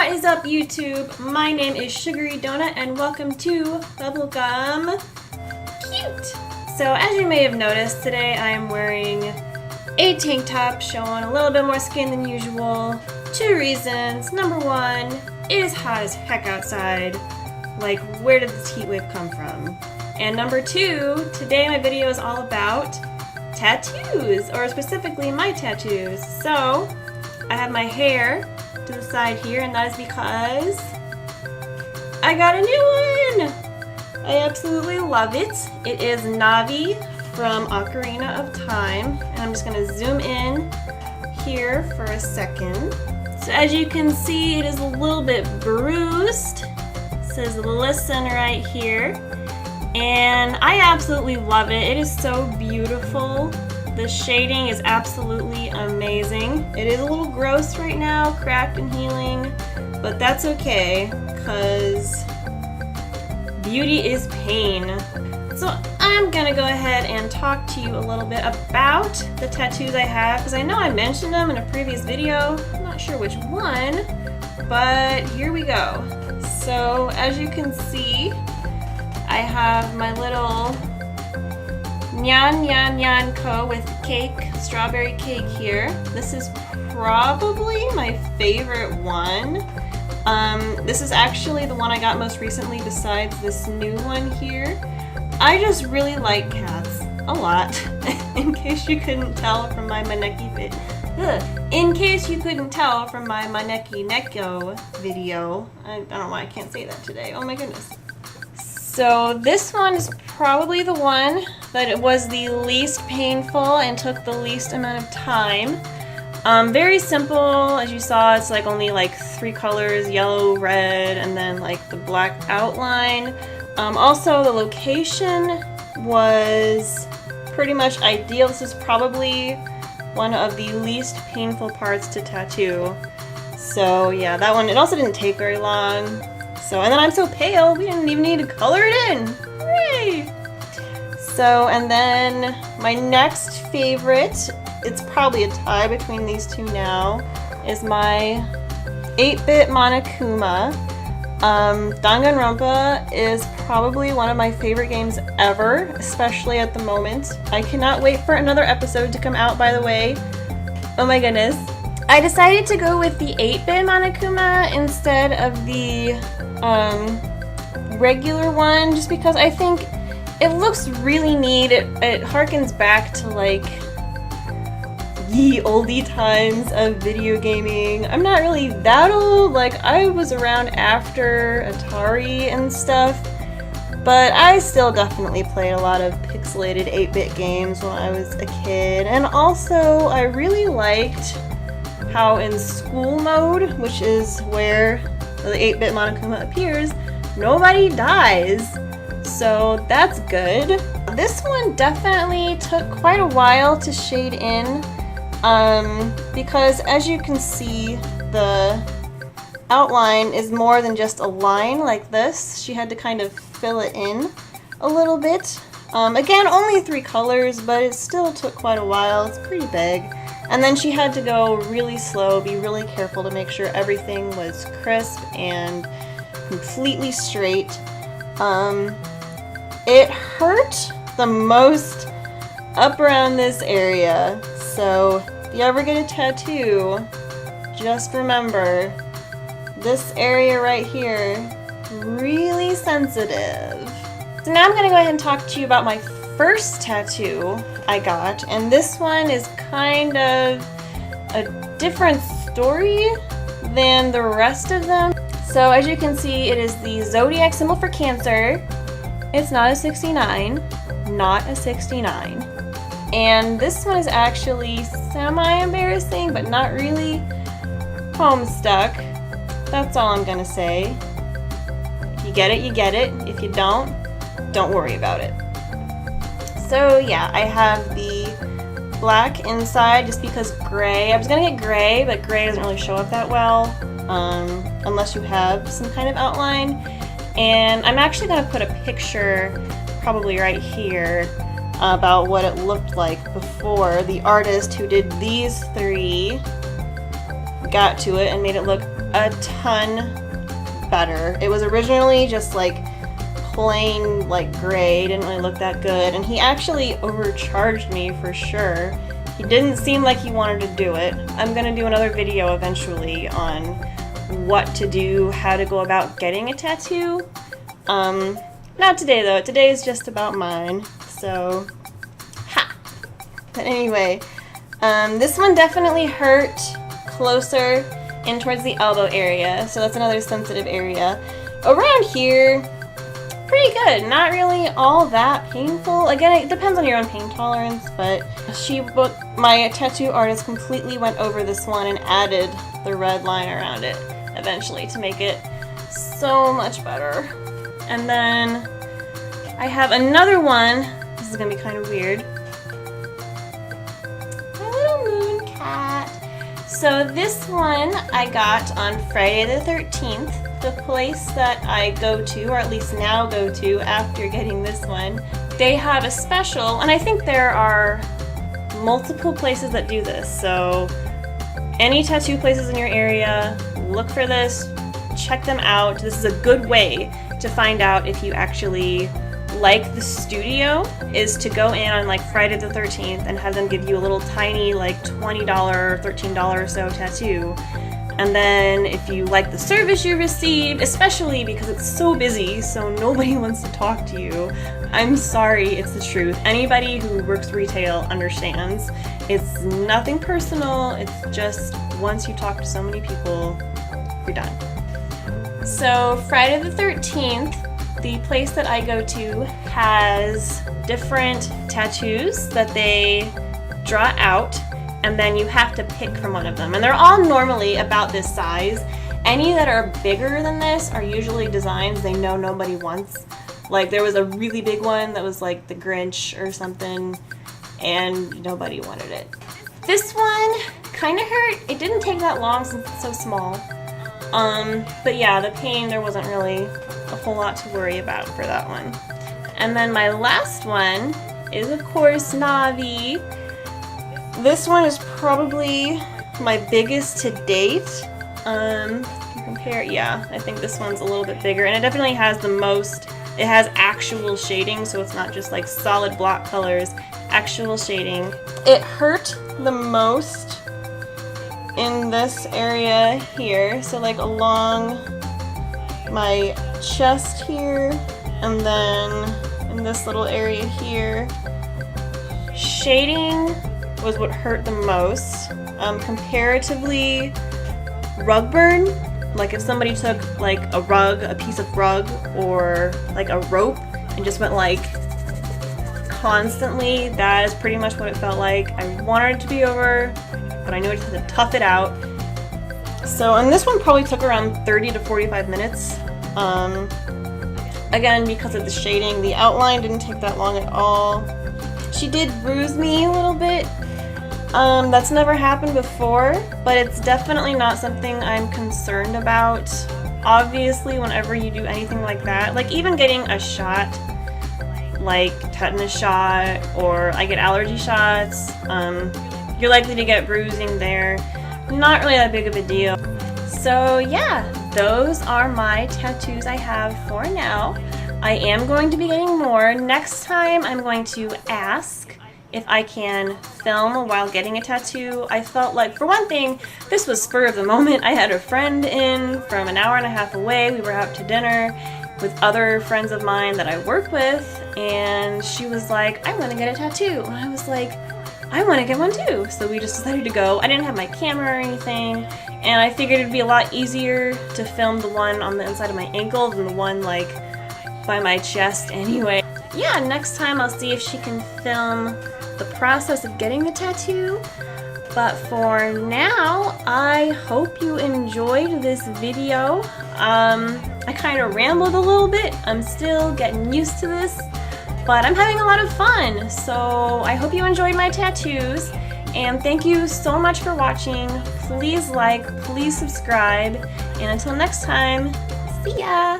What is up, YouTube? My name is Sugary Donut and welcome to Bubblegum Cute. So as you may have noticed, today I am wearing a tank top showing a little bit more skin than usual. Two reasons. Number one, it is hot as heck outside. Like, where did this heat wave come from? And number two, today my video is all about tattoos, or specifically my tattoos. So I have my hair to the side here, and that is because I got a new one! I absolutely love it. It is Navi from Ocarina of Time, and I'm just gonna zoom in here for a second. So as you can see, it is a little bit bruised. It says listen right here, and I absolutely love it. It is so beautiful. The shading is absolutely amazing. It is a little gross right now, cracked and healing, but that's okay, because beauty is pain. So I'm gonna go ahead and talk to you a little bit about the tattoos I have, because I know I mentioned them in a previous video. I'm not sure which one, but here we go. So as you can see, I have my little Nyan Nyan Nyan Ko with cake, strawberry cake here. This is probably my favorite one. This is actually the one I got most recently besides this new one here. I just really like cats a lot. In case you couldn't tell from my Maneki Neko video. I don't know why I can't say that today. Oh my goodness. So this one is probably the one that it was the least painful and took the least amount of time. Very simple, as you saw. It's like only like 3 colors, yellow, red, and then like the black outline. Also the location was pretty much ideal. This is probably one of the least painful parts to tattoo. So yeah, that one, it also didn't take very long. So, and then I'm so pale, we didn't even need to color it in. Hooray! So, and then my next favorite, it's probably a tie between these two now, is my 8-bit Monokuma. Danganronpa is probably one of my favorite games ever, especially at the moment. I cannot wait for another episode to come out, by the way. Oh my goodness. I decided to go with the 8-bit Monokuma instead of the regular one, just because I think it looks really neat. It harkens back to like ye oldie times of video gaming. I'm not really that old, like I was around after Atari and stuff, but I still definitely played a lot of pixelated 8-bit games when I was a kid. And also I really liked how in school mode, which is where the 8-bit Monokuma appears, nobody dies. So that's good. This one definitely took quite a while to shade in, because as you can see, the outline is more than just a line like this. She had to kind of fill it in a little bit. Again, only 3 colors, but it still took quite a while. It's pretty big. And then she had to go really slow, be really careful to make sure everything was crisp and completely straight. It hurt the most up around this area, so if you ever get a tattoo, just remember this area right here, really sensitive. So now I'm going to go ahead and talk to you about my first tattoo I got, and this one is kind of a different story than the rest of them. So as you can see, it is the Zodiac symbol for Cancer. It's not a 69, not a 69. And this one is actually semi-embarrassing, but not really. Homestuck. That's all I'm gonna say. If you get it, you get it. If you don't worry about it. So yeah, I have the black inside just because gray. I was gonna get gray, but gray doesn't really show up that well unless you have some kind of outline. And I'm actually gonna put a picture probably right here about what it looked like before the artist who did these 3 got to it and made it look a ton better. It was originally just like plain like gray, didn't really look that good, and he actually overcharged me for sure. He didn't seem like he wanted to do it. I'm gonna do another video eventually on what to do, how to go about getting a tattoo. Not today though, today is just about mine, so ha! But anyway, this one definitely hurt closer in towards the elbow area, so that's another sensitive area. Around here, pretty good, not really all that painful. Again, it depends on your own pain tolerance, but my tattoo artist completely went over this one and added the red line around it eventually to make it so much better. And then I have another one. This is gonna be kind of weird. My little moon cat. So this one I got on Friday the 13th, the place that I go to, or at least now go to after getting this one. They have a special, and I think there are multiple places that do this, so any tattoo places in your area, look for this, check them out. This is a good way to find out if you actually like the studio, is to go in on like Friday the 13th and have them give you a little tiny like $20, $13 or so tattoo. And then if you like the service you received, especially because it's so busy, so nobody wants to talk to you. I'm sorry, it's the truth. Anybody who works retail understands. It's nothing personal, it's just once you talk to so many people, you're done. So Friday the 13th, the place that I go to has different tattoos that they draw out, and then you have to pick from one of them. And they're all normally about this size. Any that are bigger than this are usually designs they know nobody wants. Like there was a really big one that was like the Grinch or something, and nobody wanted it. This one kind of hurt. It didn't take that long since it's so small. But yeah, the pain, there wasn't really a whole lot to worry about for that one. And then my last one is of course Navi. This one is probably my biggest to date. Compare, yeah, I think this one's a little bit bigger, and it definitely has the most, it has actual shading, so it's not just like solid block colors, actual shading. It hurt the most in this area here, so like along my chest here, and then in this little area here. Shading was what hurt the most. Comparatively, rug burn, like if somebody took like a rug, a piece of rug, or like a rope and just went like constantly, that is pretty much what it felt like. I wanted it to be over, but I knew I just had to tough it out. So, and this one probably took around 30 to 45 minutes. Again, because of the shading, the outline didn't take that long at all. She did bruise me a little bit. That's never happened before, but it's definitely not something I'm concerned about. Obviously, whenever you do anything like that, like even getting a shot, like tetanus shot, or I get allergy shots, you're likely to get bruising there. Not really that big of a deal. So yeah, those are my tattoos I have for now. I am going to be getting more. Next time I'm going to ask if I can film while getting a tattoo. I felt like, for one thing, this was spur of the moment. I had a friend in from an hour and a half away. We were out to dinner with other friends of mine that I work with, and she was like, I want to get a tattoo. And I was like, I want to get one too. So we just decided to go. I didn't have my camera or anything, and I figured it'd be a lot easier to film the one on the inside of my ankle than the one like by my chest anyway. Yeah, next time I'll see if she can film the process of getting the tattoo. But for now, I hope you enjoyed this video. I kind of rambled a little bit. I'm still getting used to this, but I'm having a lot of fun. So I hope you enjoyed my tattoos, and thank you so much for watching. Please like, please subscribe, and until next time, see ya!